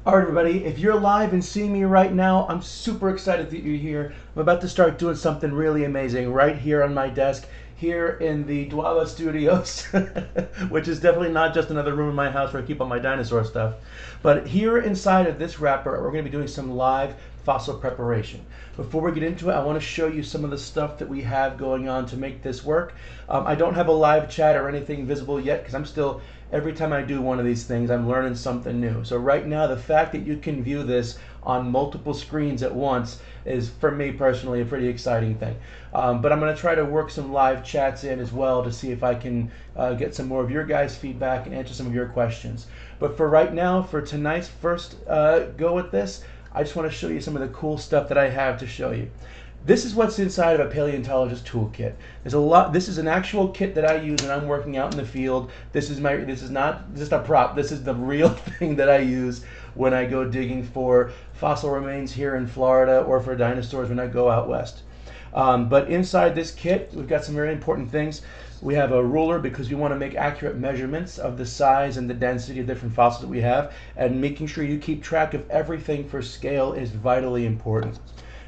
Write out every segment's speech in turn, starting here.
All right, everybody, if you're live and seeing me right now, I'm super excited that you're here. I'm about to start doing something really amazing right here on my desk, here in the DWABA studios, which is definitely not just another room in my house where I keep all my dinosaur stuff. But here inside of this wrapper, we're going to be doing some live fossil preparation. Before we get into it, I want to show you some of the stuff that we have going on to make this work. I don't have a live chat or anything visible yet because I'm still, every time I do one of these things, I'm learning something new. So right now, the fact that you can view this on multiple screens at once is, for me personally, a pretty exciting thing. But I'm going to try to work some live chats in as well to see if I can get some more of your guys' feedback and answer some of your questions. But for right now, for tonight's first go at this, I just want to show you some of the cool stuff that I have to show you. This is what's inside of a paleontologist toolkit. There's a lot. This is an actual kit that I use when I'm working out in the field. This is not just a prop. This is the real thing that I use when I go digging for fossil remains here in Florida or for dinosaurs when I go out west. But inside this kit, we've got some very important things. We have a ruler because we want to make accurate measurements of the size and the density of different fossils that we have, and making sure you keep track of everything for scale is vitally important.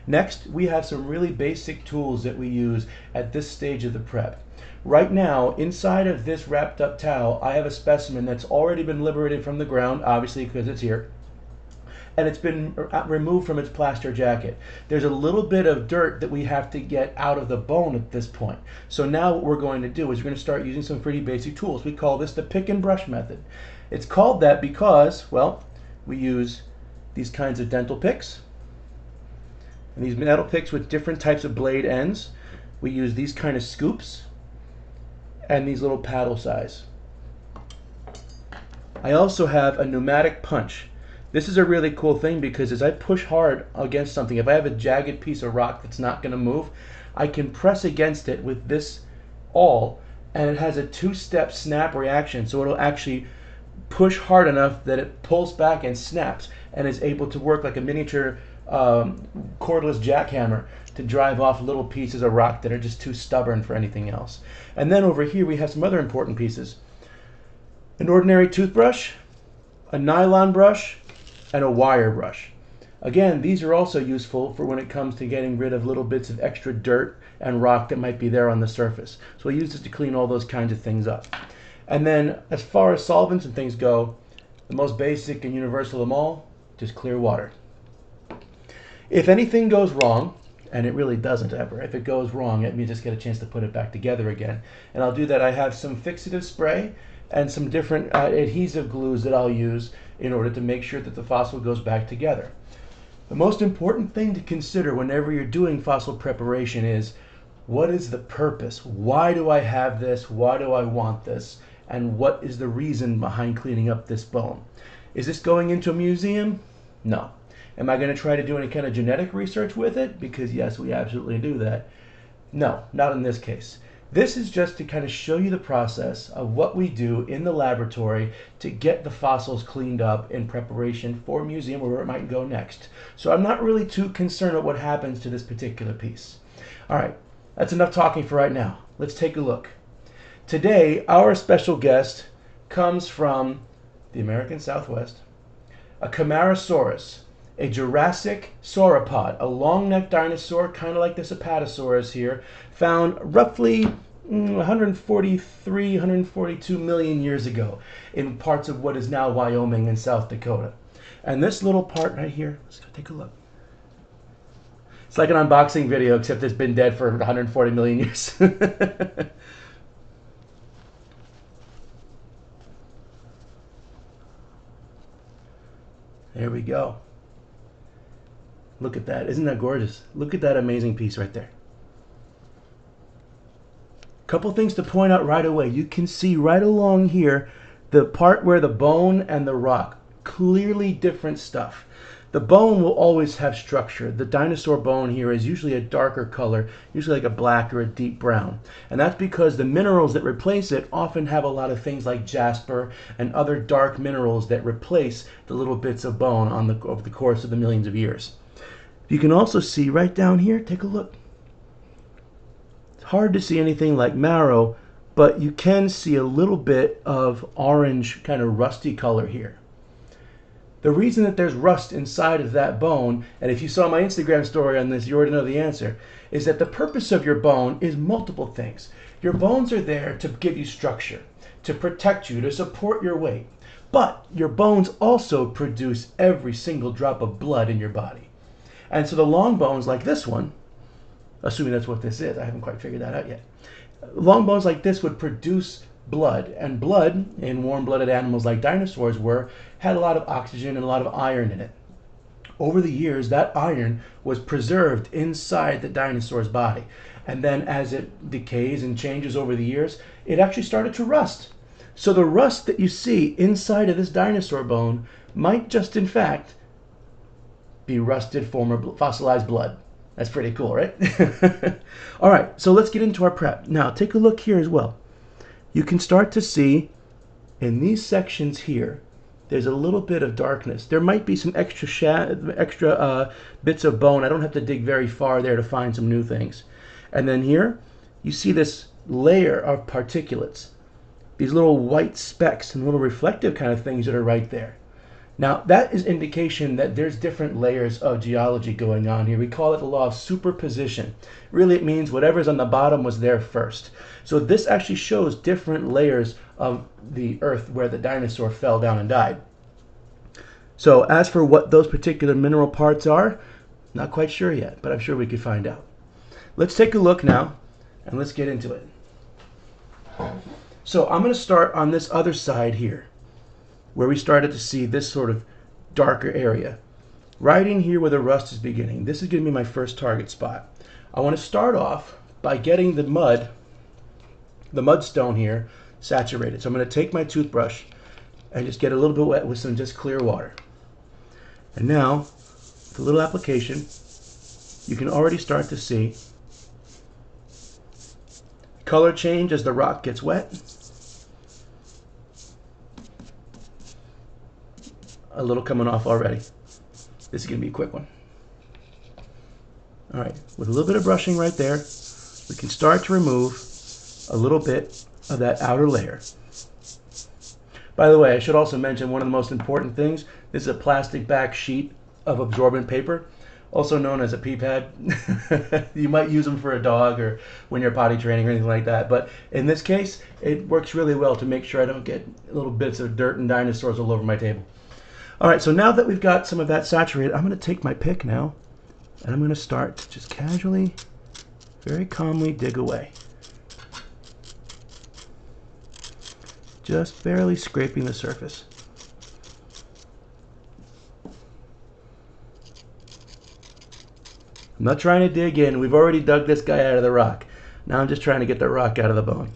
Next, we have some really basic tools that we use at this stage of the prep. Right now, inside of this wrapped up towel, I have a specimen that's already been liberated from the ground, obviously because it's here, and it's been removed from its plaster jacket. There's a little bit of dirt that we have to get out of the bone at this point. So now what we're going to do is we're going to start using some pretty basic tools. We call this the pick and brush method. It's called that because, well, we use these kinds of dental picks, and these metal picks with different types of blade ends. We use these kind of scoops and these little paddle size. I also have a pneumatic punch. This is a really cool thing because as I push hard against something, if I have a jagged piece of rock that's not going to move, I can press against it with this awl, and it has a two-step snap reaction, so it'll actually push hard enough that it pulls back and snaps and is able to work like a miniature cordless jackhammer to drive off little pieces of rock that are just too stubborn for anything else. And then over here we have some other important pieces. An ordinary toothbrush, a nylon brush, and a wire brush. Again, these are also useful for when it comes to getting rid of little bits of extra dirt and rock that might be there on the surface. So we'll use this to clean all those kinds of things up. And then as far as solvents and things go, the most basic and universal of them all, just clear water. If anything goes wrong, and it really doesn't ever, if it goes wrong, let me just get a chance to put it back together again. And I'll do that. I have some fixative spray and some different adhesive glues that I'll use in order to make sure that the fossil goes back together. The most important thing to consider whenever you're doing fossil preparation is, what is the purpose? Why do I have this? Why do I want this? And what is the reason behind cleaning up this bone? Is this going into a museum? No. Am I going to try to do any kind of genetic research with it? Because yes, we absolutely do that. No, not in this case. This is just to kind of show you the process of what we do in the laboratory to get the fossils cleaned up in preparation for a museum or where it might go next. So I'm not really too concerned with what happens to this particular piece. All right, that's enough talking for right now. Let's take a look. Today, our special guest comes from the American Southwest, a Camarasaurus, a Jurassic sauropod, a long-necked dinosaur, kind of like this Apatosaurus here, found roughly 143, 142 million years ago in parts of what is now Wyoming and South Dakota. And this little part right here, let's go take a look. It's like an unboxing video, except it's been dead for 140 million years. There we go. Look at that. Isn't that gorgeous? Look at that amazing piece right there. Couple things to point out right away. You can see right along here the part where the bone and the rock, clearly different stuff. The bone will always have structure. The dinosaur bone here is usually a darker color, usually like a black or a deep brown. And that's because the minerals that replace it often have a lot of things like jasper and other dark minerals that replace the little bits of bone over the course of the millions of years. You can also see right down here, take a look. It's hard to see anything like marrow, but you can see a little bit of orange, kind of rusty color here. The reason that there's rust inside of that bone, and if you saw my Instagram story on this, you already know the answer, is that the purpose of your bone is multiple things. Your bones are there to give you structure, to protect you, to support your weight. But your bones also produce every single drop of blood in your body. And so the long bones like this one, assuming that's what this is, I haven't quite figured that out yet. Long bones like this would produce blood, and blood in warm-blooded animals like dinosaurs had a lot of oxygen and a lot of iron in it. Over the years, that iron was preserved inside the dinosaur's body, and then as it decays and changes over the years, it actually started to rust. So the rust that you see inside of this dinosaur bone might just in fact be rusted former fossilized blood. That's pretty cool, right? All right, so let's get into our prep. Now, take a look here as well. You can start to see in these sections here, there's a little bit of darkness. There might be some extra bits of bone. I don't have to dig very far there to find some new things. And then here, you see this layer of particulates, these little white specks and little reflective kind of things that are right there. Now, that is indication that there's different layers of geology going on here. We call it the law of superposition. Really, it means whatever's on the bottom was there first. So this actually shows different layers of the earth where the dinosaur fell down and died. So as for what those particular mineral parts are, not quite sure yet, but I'm sure we could find out. Let's take a look now, and let's get into it. So I'm going to start on this other side here, where we started to see this sort of darker area. Right in here where the rust is beginning. This is going to be my first target spot. I want to start off by getting the mudstone here saturated. So I'm going to take my toothbrush and just get a little bit wet with some just clear water. And now, with a little application, you can already start to see color change as the rock gets wet. A little coming off already. This is going to be a quick one. All right, with a little bit of brushing right there, we can start to remove a little bit of that outer layer. By the way, I should also mention one of the most important things. This is a plastic back sheet of absorbent paper, also known as a pee pad. You might use them for a dog or when you're potty training or anything like that. But in this case, it works really well to make sure I don't get little bits of dirt and dinosaurs all over my table. All right, so now that we've got some of that saturated, I'm going to take my pick now, and I'm going to start to just casually, very calmly dig away. Just barely scraping the surface. I'm not trying to dig in. We've already dug this guy out of the rock. Now I'm just trying to get the rock out of the bone.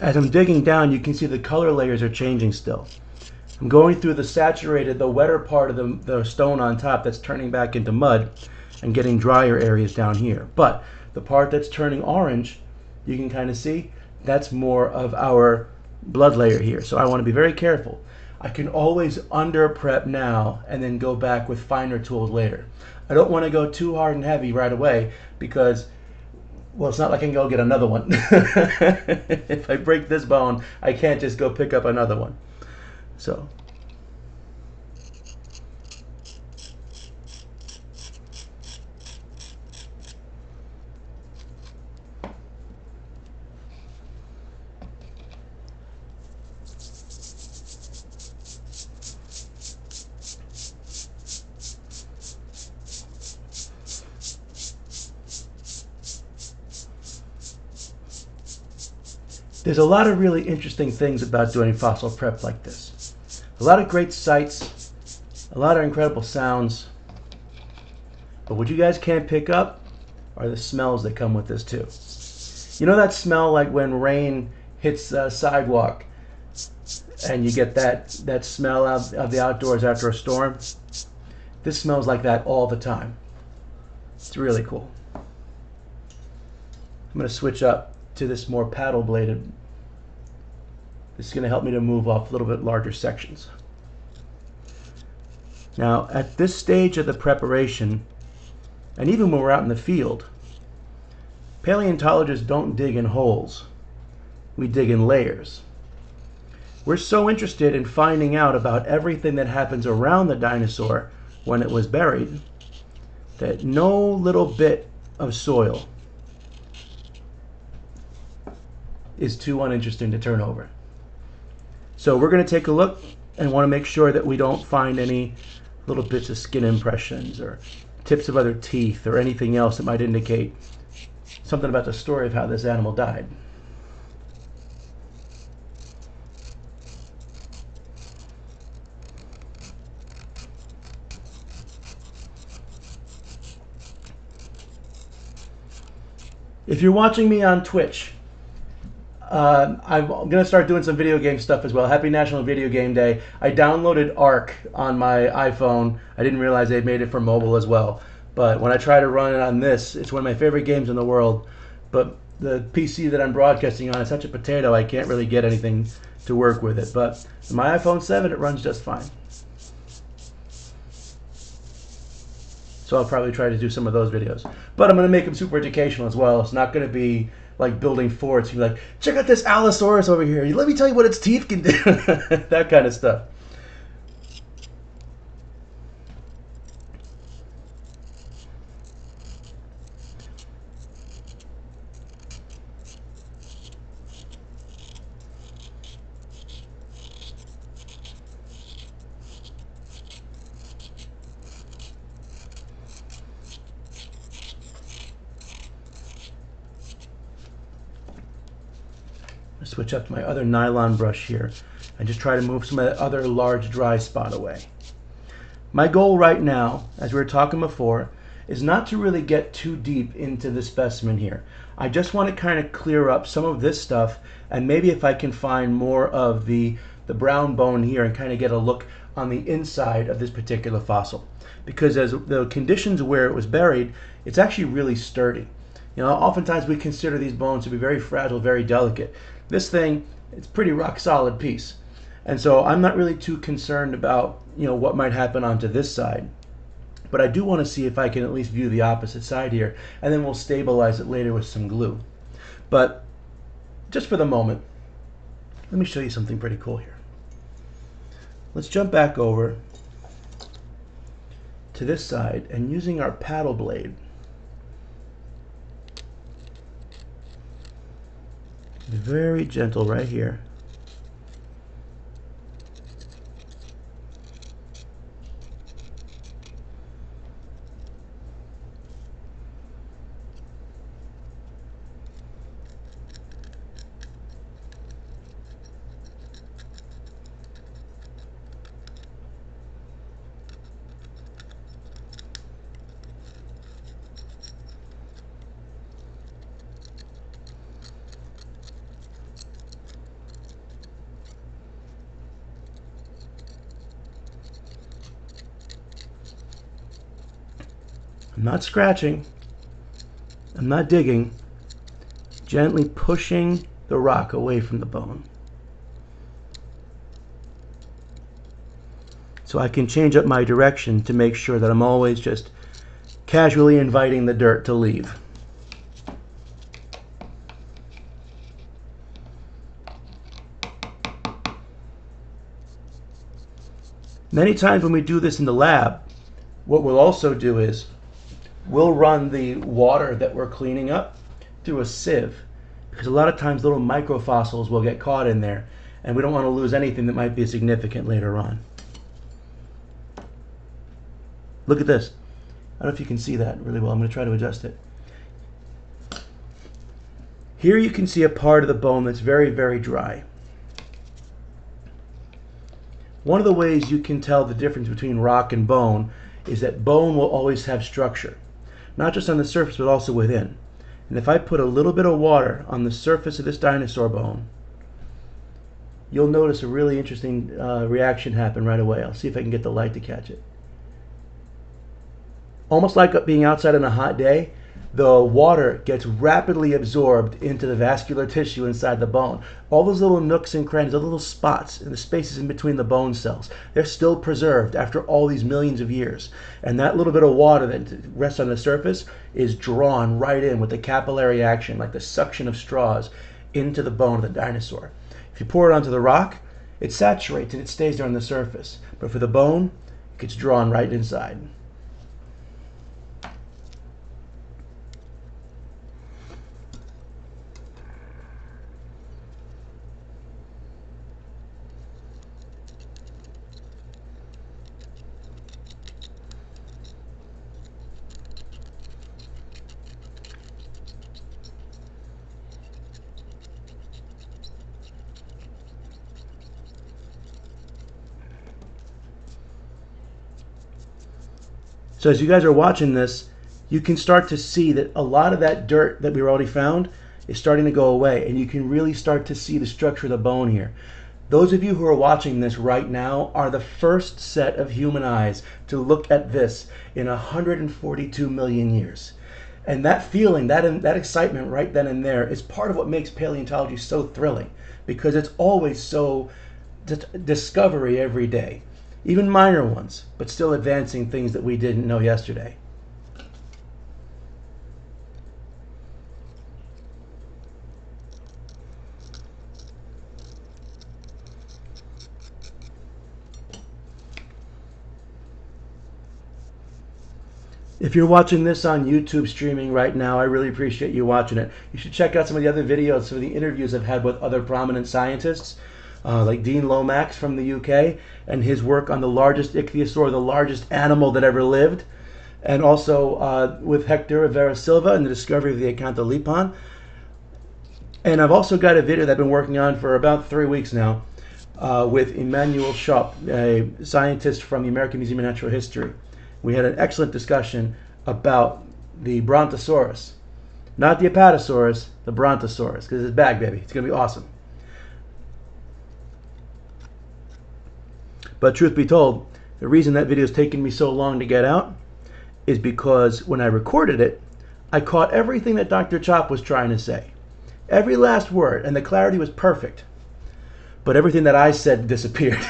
As I'm digging down, you can see the color layers are changing still. I'm going through the saturated, the wetter part of the stone on top that's turning back into mud and getting drier areas down here. But the part that's turning orange, you can kind of see, that's more of our blood layer here. So I want to be very careful. I can always under prep now and then go back with finer tools later. I don't want to go too hard and heavy right away because, well, it's not like I can go get another one. If I break this bone, I can't just go pick up another one. So. There's a lot of really interesting things about doing fossil prep like this. A lot of great sights, a lot of incredible sounds, but what you guys can't pick up are the smells that come with this too. You know that smell like when rain hits the sidewalk and you get that smell of the outdoors after a storm? This smells like that all the time. It's really cool. I'm going to switch up to this more paddle bladed. This is going to help me to move off a little bit larger sections. Now, at this stage of the preparation, and even when we're out in the field, paleontologists don't dig in holes. We dig in layers. We're so interested in finding out about everything that happens around the dinosaur when it was buried that no little bit of soil is too uninteresting to turn over. So we're going to take a look and want to make sure that we don't find any little bits of skin impressions or tips of other teeth or anything else that might indicate something about the story of how this animal died. If you're watching me on Twitch, I'm going to start doing some video game stuff as well. Happy National Video Game Day. I downloaded Ark on my iPhone. I didn't realize they made it for mobile as well. But when I try to run it on this, it's one of my favorite games in the world. But the PC that I'm broadcasting on is such a potato, I can't really get anything to work with it. But my iPhone 7, it runs just fine. So I'll probably try to do some of those videos. But I'm going to make them super educational as well. It's not going to be like building forts. You're like, check out this Allosaurus over here. Let me tell you what its teeth can do. That kind of stuff. Switch up to my other nylon brush here and just try to move some of that other large dry spot away. My goal right now, as we were talking before, is not to really get too deep into the specimen here. I just want to kind of clear up some of this stuff, and maybe if I can find more of the brown bone here and kind of get a look on the inside of this particular fossil. Because as the conditions where it was buried, it's actually really sturdy. You know, oftentimes we consider these bones to be very fragile, very delicate. This thing, it's a pretty rock solid piece. And so I'm not really too concerned about, you know, what might happen onto this side. But I do want to see if I can at least view the opposite side here, and then we'll stabilize it later with some glue. But just for the moment, let me show you something pretty cool here. Let's jump back over to this side, and using our paddle blade, very gentle right here. I'm not scratching, I'm not digging, gently pushing the rock away from the bone. So I can change up my direction to make sure that I'm always just casually inviting the dirt to leave. Many times when we do this in the lab, what we'll also do is we'll run the water that we're cleaning up through a sieve, because a lot of times little microfossils will get caught in there, and we don't want to lose anything that might be significant later on. Look at this. I don't know if you can see that really well. I'm going to try to adjust it. Here you can see a part of the bone that's very, very dry. One of the ways you can tell the difference between rock and bone is that bone will always have structure, not just on the surface but also within. And if I put a little bit of water on the surface of this dinosaur bone, you'll notice a really interesting reaction happen right away. I'll see if I can get the light to catch it. almost like being outside on a hot day, the water gets rapidly absorbed into the vascular tissue inside the bone. All those little nooks and crannies, those little spots and the spaces in between the bone cells, they're still preserved after all these millions of years. And that little bit of water that rests on the surface is drawn right in with the capillary action, like the suction of straws, into the bone of the dinosaur. If you pour it onto the rock, it saturates and it stays there on the surface. But for the bone, it gets drawn right inside. So as you guys are watching this, you can start to see that a lot of that dirt that we already found is starting to go away, and you can really start to see the structure of the bone here. Those of you who are watching this right now are the first set of human eyes to look at this in 142 million years. And that feeling, that excitement right then and there is part of what makes paleontology so thrilling, because it's always so discovery every day. Even minor ones, but still advancing things that we didn't know yesterday. If you're watching this on YouTube streaming right now, I really appreciate you watching it. You should check out some of the other videos, some of the interviews I've had with other prominent scientists, like Dean Lomax from the UK, and his work on the largest ichthyosaur, the largest animal that ever lived, and also with Hector Rivera Silva and the discovery of the Acantholepon. And I've also got a video that I've been working on for about 3 weeks now with Emmanuel Schopp, a scientist from the American Museum of Natural History. We had an excellent discussion about the Brontosaurus. Not the Apatosaurus, the Brontosaurus, because it's back, baby. It's going to be awesome. But truth be told, the reason that video has taken me so long to get out is because when I recorded it, I caught everything that Dr. Chop was trying to say. Every last word, and the clarity was perfect. But everything that I said disappeared.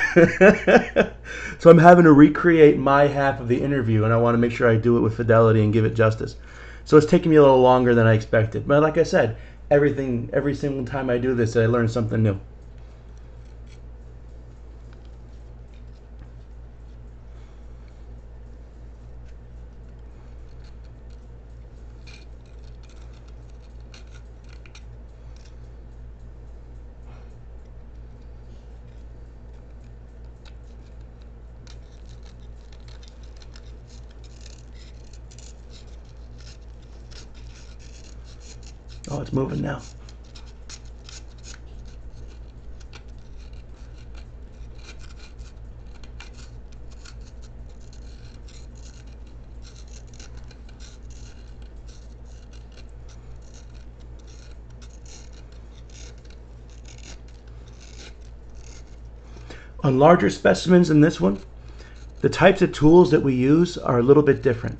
So I'm having to recreate my half of the interview, and I want to make sure I do it with fidelity and give it justice. So it's taking me a little longer than I expected. But like I said, every single time I do this, I learn something new. Oh, it's moving now. On larger specimens than this one, the types of tools that we use are a little bit different.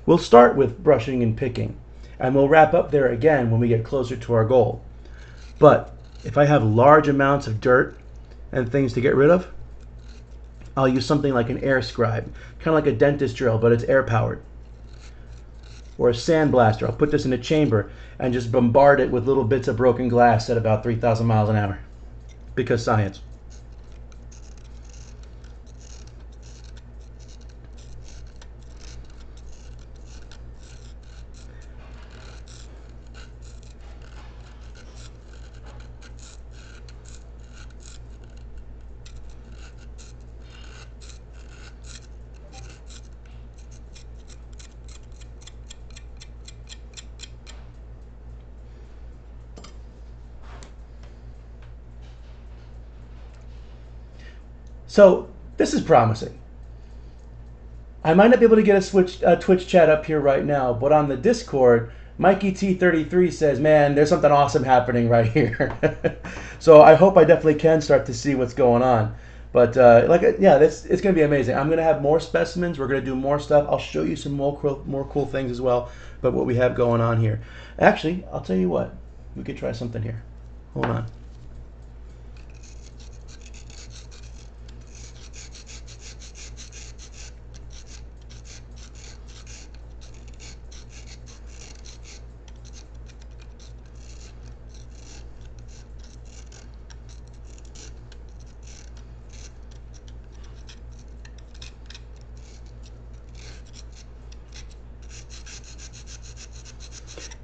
We'll start with brushing and picking, and we'll wrap up there again when we get closer to our goal. But if I have large amounts of dirt and things to get rid of, I'll use something like an air scribe, kind of like a dentist drill, but it's air powered. Or a sandblaster. I'll put this in a chamber and just bombard it with little bits of broken glass at about 3,000 miles an hour. Because science. So this is promising. I might not be able to get a Twitch chat up here right now, but on the Discord, Mikey T33 says, man, there's something awesome happening right here. So I hope I definitely can start to see what's going on. But yeah, it's going to be amazing. I'm going to have more specimens. We're going to do more stuff. I'll show you some more cool things as well. But what we have going on here. Actually, I'll tell you what. We could try something here. Hold on.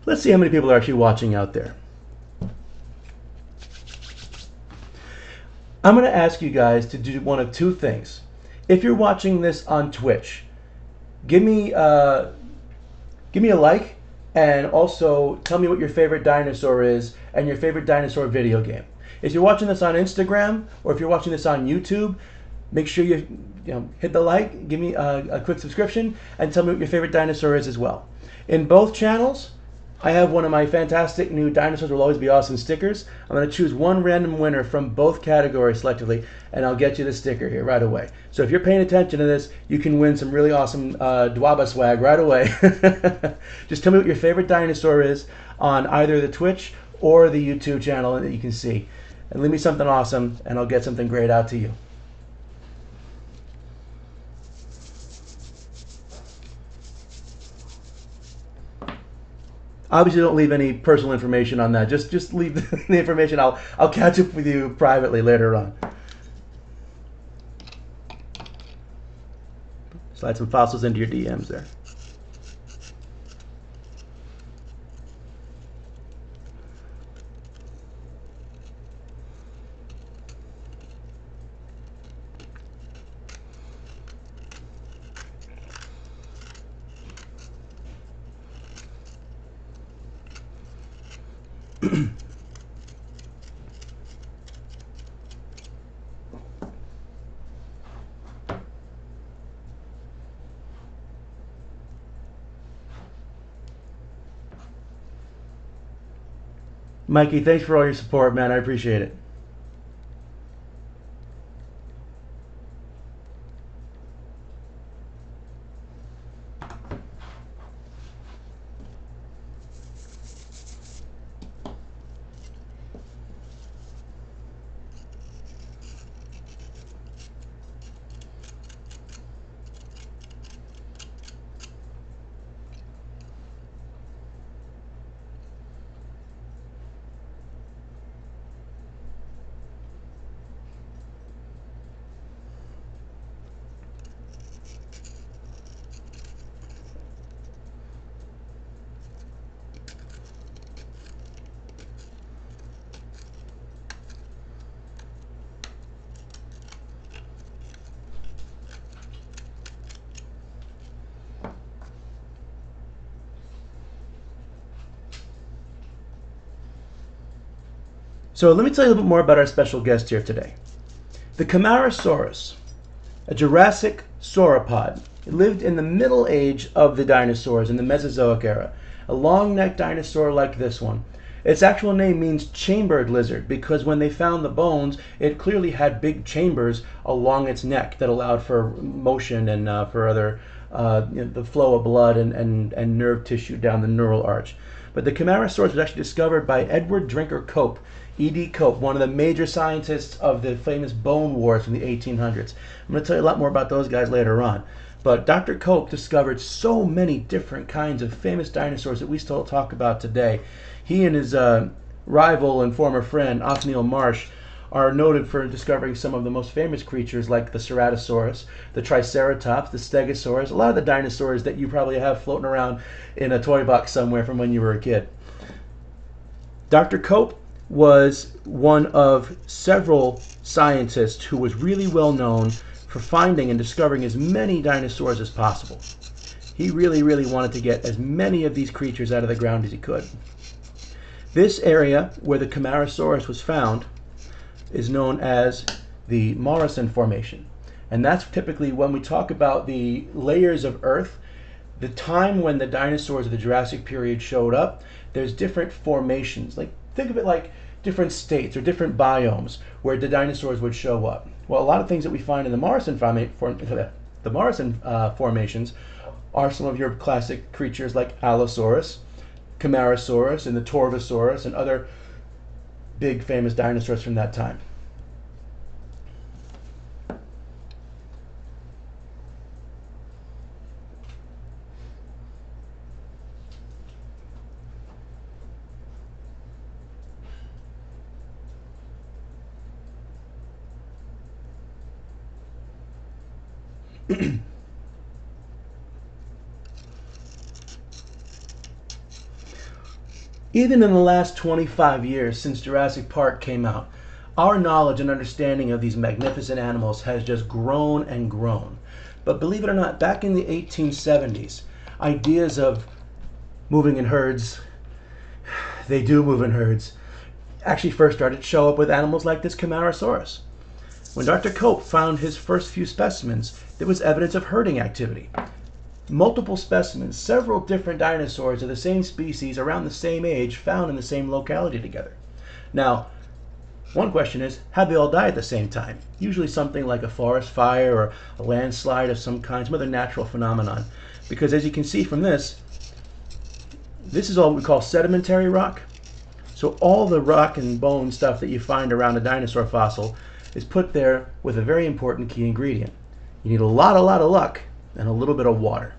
Let's see how many people are actually watching out there. I'm going to ask you guys to do one of two things. If you're watching this on Twitch, give me a like, and also tell me what your favorite dinosaur is and your favorite dinosaur video game. If you're watching this on Instagram or if you're watching this on YouTube, make sure you hit the like, give me a quick subscription, and tell me what your favorite dinosaur is as well. In both channels, I have one of my fantastic new Dinosaurs Will Always Be Awesome stickers. I'm going to choose one random winner from both categories selectively, and I'll get you the sticker here right away. So if you're paying attention to this, you can win some really awesome DWABA swag right away. Just tell me what your favorite dinosaur is on either the Twitch or the YouTube channel that you can see. And leave me something awesome, and I'll get something great out to you. Obviously, don't leave any personal information on that. Just leave the information. I'll catch up with you privately later on. Slide some fossils into your DMs there. Mikey, thanks for all your support, man. I appreciate it. So let me tell you a little bit more about our special guest here today. The Camarasaurus, a Jurassic sauropod. It lived in the middle age of the dinosaurs in the Mesozoic era. A long-necked dinosaur like this one. Its actual name means chambered lizard because when they found the bones, it clearly had big chambers along its neck that allowed for motion and for other the flow of blood and nerve tissue down the neural arch. But the Camarasaurus was actually discovered by Edward Drinker Cope, E.D. Cope, one of the major scientists of the famous bone wars from the 1800s. I'm going to tell you a lot more about those guys later on. But Dr. Cope discovered so many different kinds of famous dinosaurs that we still talk about today. He and his rival and former friend, Othniel Marsh, are noted for discovering some of the most famous creatures like the Ceratosaurus, the Triceratops, the Stegosaurus, a lot of the dinosaurs that you probably have floating around in a toy box somewhere from when you were a kid. Dr. Cope was one of several scientists who was really well known for finding and discovering as many dinosaurs as possible. He really wanted to get as many of these creatures out of the ground as he could. This area where the Camarasaurus was found is known as the Morrison Formation. And that's typically when we talk about the layers of Earth, the time when the dinosaurs of the Jurassic period showed up, there's different formations. Like, think of it like different states or different biomes where the dinosaurs would show up. Well, a lot of things that we find in the Morrison formations are some of your classic creatures like Allosaurus, Camarasaurus, and the Torvosaurus, and other big famous dinosaurs from that time. Even in the last 25 years since Jurassic Park came out, our knowledge and understanding of these magnificent animals has just grown and grown. But believe it or not, back in the 1870s, ideas of moving in herds, they do move in herds, actually first started to show up with animals like this Camarasaurus. When Dr. Cope found his first few specimens, there was evidence of herding activity. Multiple specimens, several different dinosaurs of the same species around the same age found in the same locality together. Now, one question is, have they all died at the same time? Usually something like a forest fire or a landslide of some kind, some other natural phenomenon. Because as you can see from this is all we call sedimentary rock. So all the rock and bone stuff that you find around a dinosaur fossil is put there with a very important key ingredient. You need a lot of luck and a little bit of water.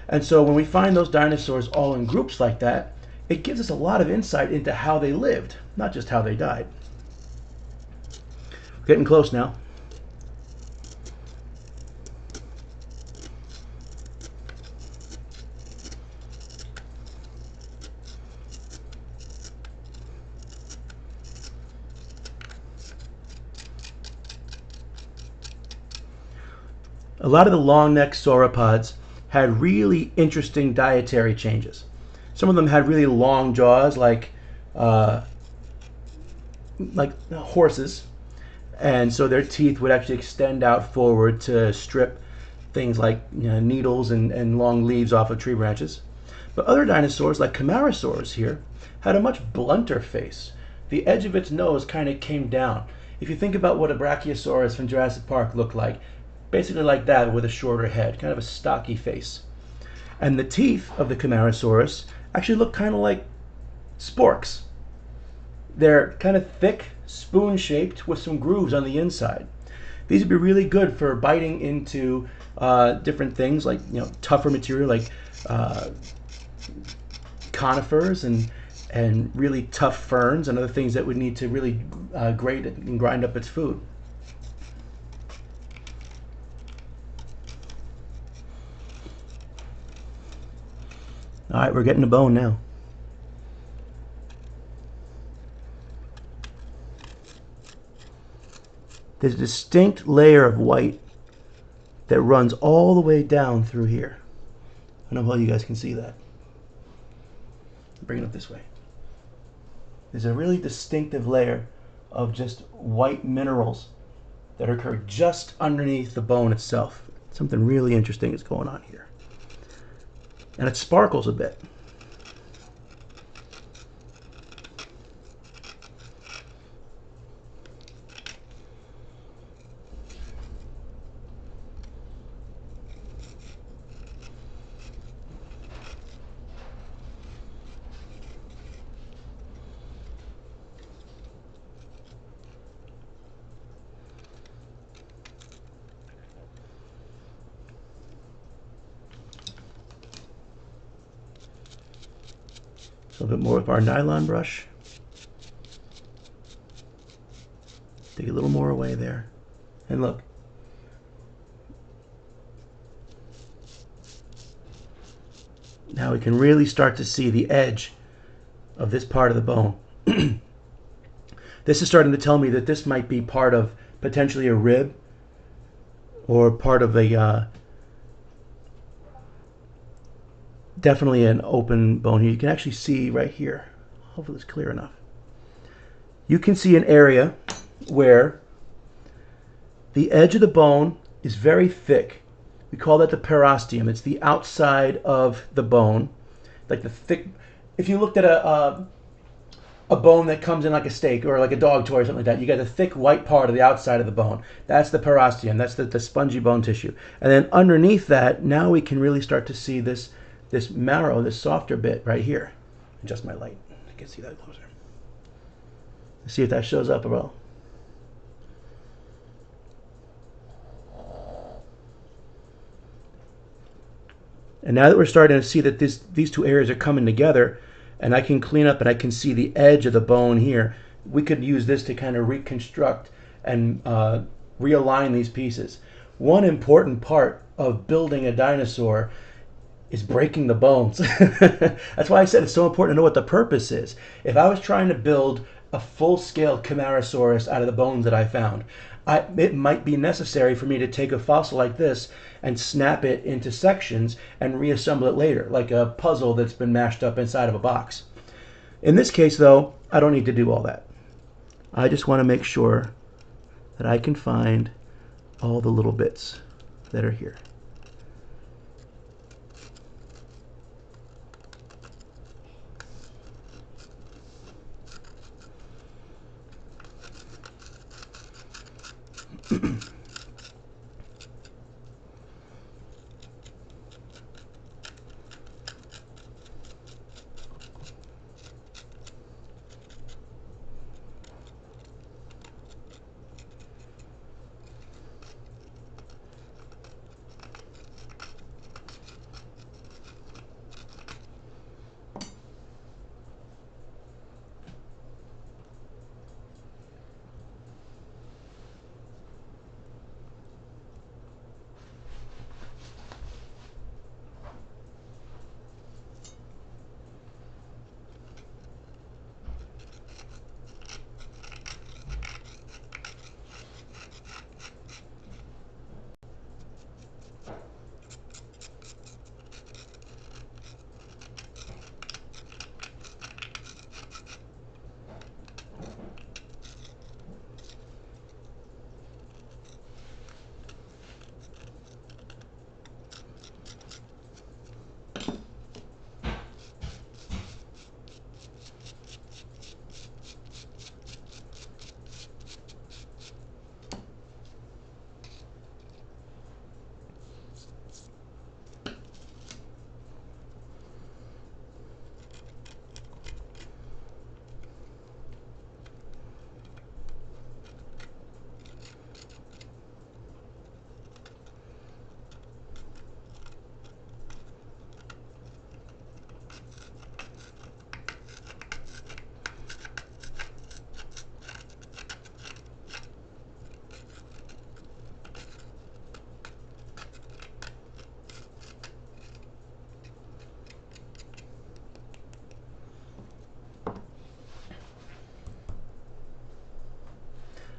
And so when we find those dinosaurs all in groups like that, it gives us a lot of insight into how they lived, not just how they died. We're getting close now. A lot of the long-necked sauropods had really interesting dietary changes. Some of them had really long jaws, like horses, and so their teeth would actually extend out forward to strip things like needles and long leaves off of tree branches. But other dinosaurs, like Camarasaurus here, had a much blunter face. The edge of its nose kind of came down. If you think about what a Brachiosaurus from Jurassic Park looked like, basically like that with a shorter head, kind of a stocky face. And the teeth of the Camarasaurus actually look kind of like sporks. They're kind of thick, spoon-shaped with some grooves on the inside. These would be really good for biting into different things like tougher material like conifers and really tough ferns and other things that would need to really grate it and grind up its food. All right, we're getting a bone now. There's a distinct layer of white that runs all the way down through here. I don't know how you guys can see that. Bring it up this way. There's a really distinctive layer of just white minerals that occur just underneath the bone itself. Something really interesting is going on here. And it sparkles a bit. A little bit more with our nylon brush. Take a little more away there. And look. Now we can really start to see the edge of this part of the bone. This is starting to tell me that this might be part of potentially a rib or part of a definitely an open bone here. You can actually see right here. Hopefully it's clear enough. You can see an area where the edge of the bone is very thick. We call that the perosteum. It's the outside of the bone, like the thick. If you looked at a a bone that comes in like a steak or like a dog toy or something like that. You get a thick white part of the outside of the bone. That's the perosteum. That's the spongy bone tissue. And then underneath that, now we can really start to see this marrow, this softer bit right here. Adjust my light. I can see that closer. Let's see if that shows up at all. And now that we're starting to see that these two areas are coming together, and I can clean up and I can see the edge of the bone here, we could use this to kind of reconstruct and realign these pieces. One important part of building a dinosaur is breaking the bones. That's why I said it's so important to know what the purpose is. If I was trying to build a full-scale Camarasaurus out of the bones that I found, it might be necessary for me to take a fossil like this and snap it into sections and reassemble it later, like a puzzle that's been mashed up inside of a box. In this case, though, I don't need to do all that. I just want to make sure that I can find all the little bits that are here.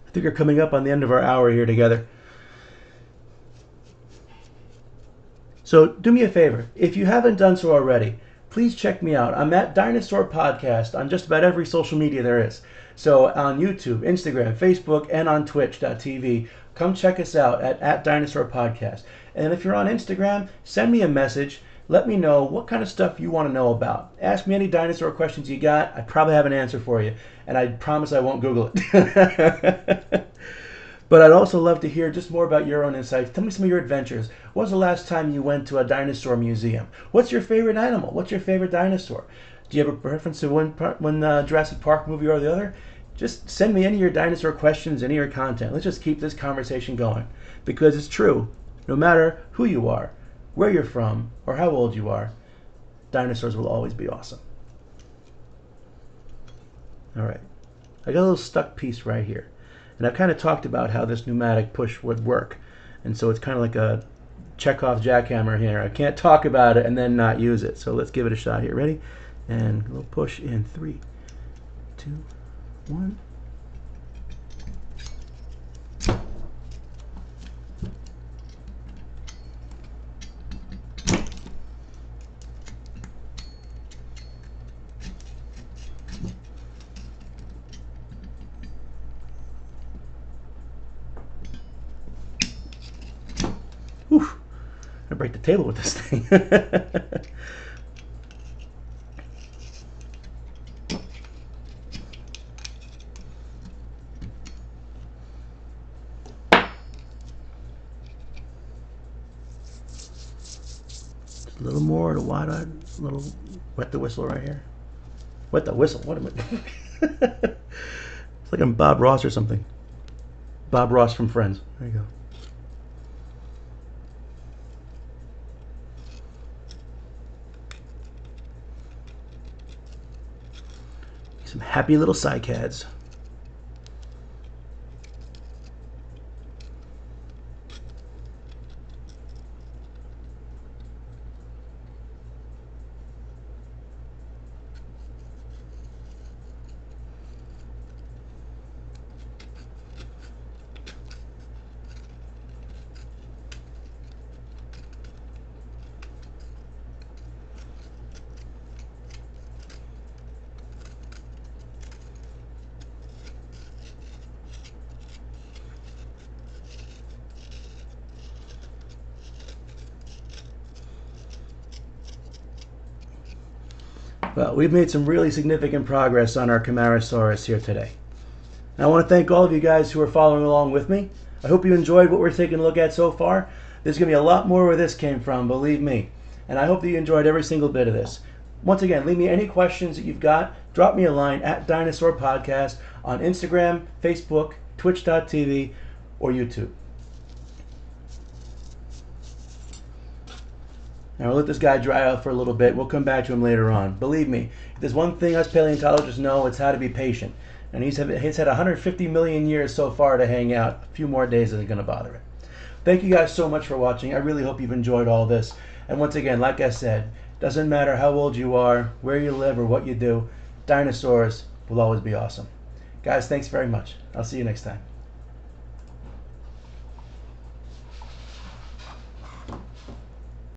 I think we're coming up on the end of our hour here together. So do me a favor, if you haven't done so already, please check me out. I'm at Dinosaur Podcast on just about every social media there is. So on YouTube, Instagram, Facebook, and on Twitch.tv. Come check us out at Dinosaur Podcast. And if you're on Instagram, send me a message. Let me know what kind of stuff you want to know about. Ask me any dinosaur questions you got. I probably have an answer for you. And I promise I won't Google it. But I'd also love to hear just more about your own insights. Tell me some of your adventures. When was the last time you went to a dinosaur museum? What's your favorite animal? What's your favorite dinosaur? Do you have a preference to one Jurassic Park movie or the other? Just send me any of your dinosaur questions, any of your content. Let's just keep this conversation going. Because it's true. No matter who you are, where you're from, or how old you are, dinosaurs will always be awesome. All right. I got a little stuck piece right here. And I've kind of talked about how this pneumatic push would work. And so it's kind of like a Chekhov jackhammer here. I can't talk about it and then not use it. So let's give it a shot here. Ready? And we'll push in 3, 2, 1. Whew. I break the table with this thing. A little more, the wide-eyed, a little wet the whistle right here. Wet the whistle, what am I? It's like I'm Bob Ross or something. Bob Ross from Friends. There you go. Some happy little cycads. Well, we've made some really significant progress on our Camarasaurus here today. And I want to thank all of you guys who are following along with me. I hope you enjoyed what we're taking a look at so far. There's going to be a lot more where this came from, believe me. And I hope that you enjoyed every single bit of this. Once again, leave me any questions that you've got. Drop me a line at Dinosaur Podcast on Instagram, Facebook, Twitch.tv, or YouTube. And we'll let this guy dry out for a little bit. We'll come back to him later on. Believe me, if there's one thing us paleontologists know, it's how to be patient. And he's had 150 million years so far to hang out. A few more days isn't going to bother it. Thank you guys so much for watching. I really hope you've enjoyed all this. And once again, like I said, doesn't matter how old you are, where you live, or what you do, dinosaurs will always be awesome. Guys, thanks very much. I'll see you next time.